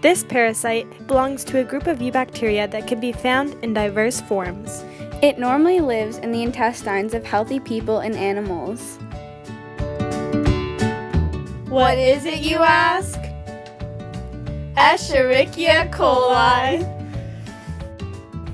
This parasite belongs to a group of eubacteria that can be found in diverse forms. It normally lives in the intestines of healthy people and animals. What is it, you ask? Escherichia coli.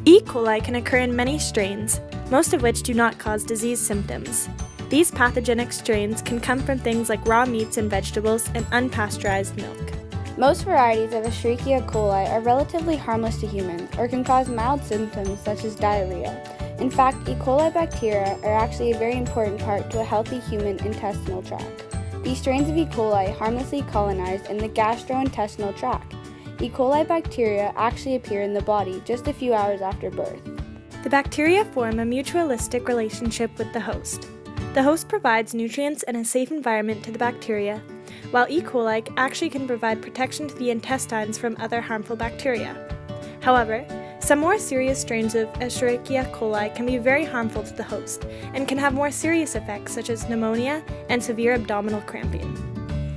E. coli can occur in many strains, most of which do not cause disease symptoms. These pathogenic strains can come from things like raw meats and vegetables and unpasteurized milk. Most varieties of Escherichia coli are relatively harmless to humans or can cause mild symptoms such as diarrhea. In fact, E. coli bacteria are actually a very important part to a healthy human intestinal tract. These strains of E. coli harmlessly colonize in the gastrointestinal tract. E. coli bacteria actually appear in the body just a few hours after birth. The bacteria form a mutualistic relationship with the host. The host provides nutrients and a safe environment to the bacteria, while E. coli actually can provide protection to the intestines from other harmful bacteria. However, some more serious strains of Escherichia coli can be very harmful to the host and can have more serious effects such as pneumonia and severe abdominal cramping.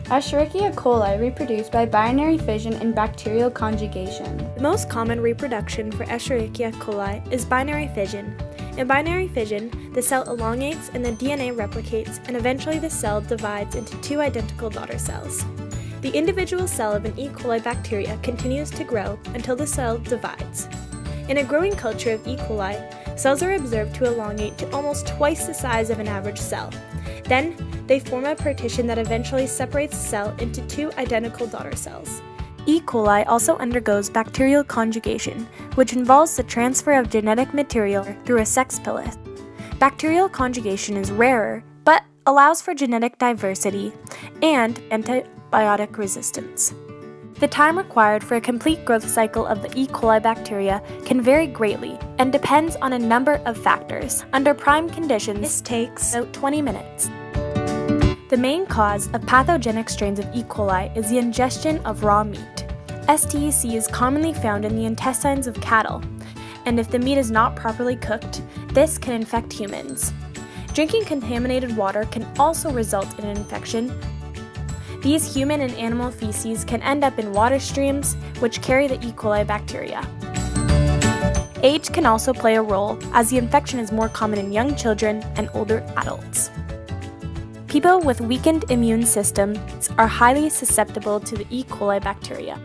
Escherichia coli reproduce by binary fission and bacterial conjugation. The most common reproduction for Escherichia coli is binary fission. In binary fission, the cell elongates and the DNA replicates, and eventually the cell divides into two identical daughter cells. The individual cell of an E. coli bacteria continues to grow until the cell divides. In a growing culture of E. coli, cells are observed to elongate to almost twice the size of an average cell. Then, they form a partition that eventually separates the cell into two identical daughter cells. E. coli also undergoes bacterial conjugation, which involves the transfer of genetic material through a sex pillus. Bacterial conjugation is rarer, but allows for genetic diversity and antibiotic resistance. The time required for a complete growth cycle of the E. coli bacteria can vary greatly and depends on a number of factors. Under prime conditions, this takes about 20 minutes. The main cause of pathogenic strains of E. coli is the ingestion of raw meat. STEC is commonly found in the intestines of cattle, and if the meat is not properly cooked, this can infect humans. Drinking contaminated water can also result in an infection. These human and animal feces can end up in water streams, which carry the E. coli bacteria. Age can also play a role, as the infection is more common in young children and older adults. People with weakened immune systems are highly susceptible to the E. coli bacteria.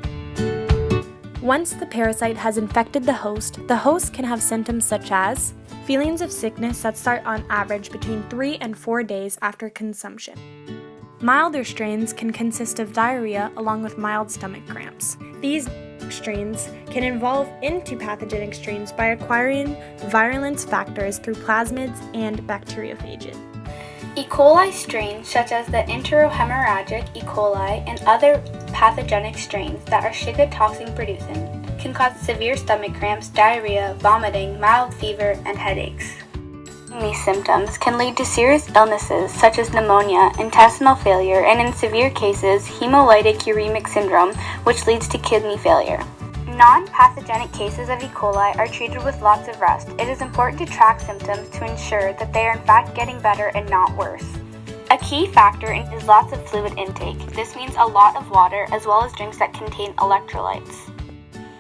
Once the parasite has infected the host can have symptoms such as feelings of sickness that start on average between 3 and 4 days after consumption. Milder strains can consist of diarrhea along with mild stomach cramps. These strains can evolve into pathogenic strains by acquiring virulence factors through plasmids and bacteriophages. E. coli strains such as the enterohemorrhagic E. coli and other pathogenic strains that are Shiga toxin producing can cause severe stomach cramps, diarrhea, vomiting, mild fever, and headaches. These symptoms can lead to serious illnesses such as pneumonia, intestinal failure, and in severe cases, hemolytic uremic syndrome, which leads to kidney failure. Non-pathogenic cases of E. coli are treated with lots of rest. It is important to track symptoms to ensure that they are in fact getting better and not worse. A key factor is lots of fluid intake. This means a lot of water as well as drinks that contain electrolytes.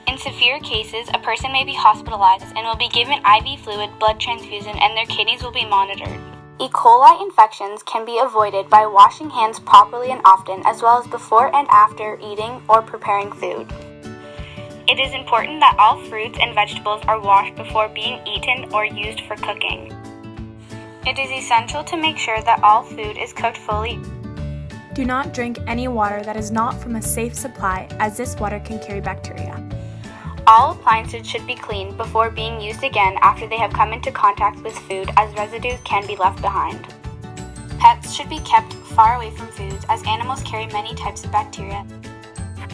In severe cases, a person may be hospitalized and will be given IV fluid, blood transfusion, and their kidneys will be monitored. E. coli infections can be avoided by washing hands properly and often, as well as before and after eating or preparing food. It is important that all fruits and vegetables are washed before being eaten or used for cooking. It is essential to make sure that all food is cooked fully. Do not drink any water that is not from a safe supply, as this water can carry bacteria. All appliances should be cleaned before being used again after they have come into contact with food, as residues can be left behind. Pets should be kept far away from foods, as animals carry many types of bacteria.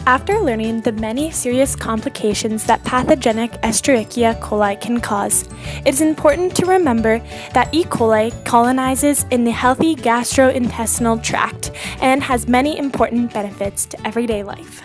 After learning the many serious complications that pathogenic Escherichia coli can cause, it is important to remember that E. coli colonizes in the healthy gastrointestinal tract and has many important benefits to everyday life.